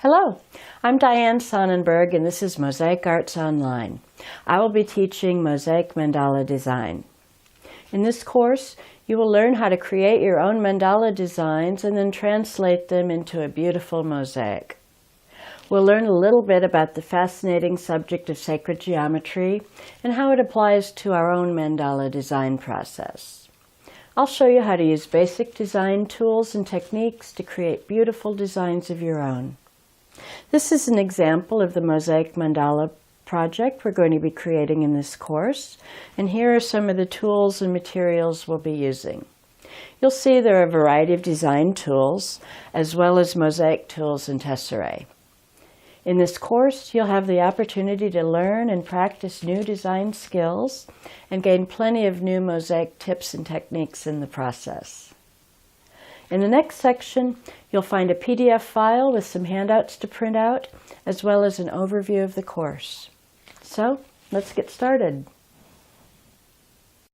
Hello, I'm Dianne Sonnenberg and this is Mosaic Arts Online. I will be teaching Mosaic mandala design. In this course, you will learn how to create your own mandala designs and then translate them into a beautiful mosaic. We'll learn a little bit about the fascinating subject of sacred geometry and how it applies to our own mandala design process. I'll show you how to use basic design tools and techniques to create beautiful designs of your own. This is an example of the Mosaic mandala project we're going to be creating in this course, and here are some of the tools and materials we'll be using. You'll see there are a variety of design tools, as well as mosaic tools and tesserae. In this course, you'll have the opportunity to learn and practice new design skills and gain plenty of new mosaic tips and techniques in the process. In the next section, you'll find a PDF file with some handouts to print out, as well as an overview of the course. So, let's get started.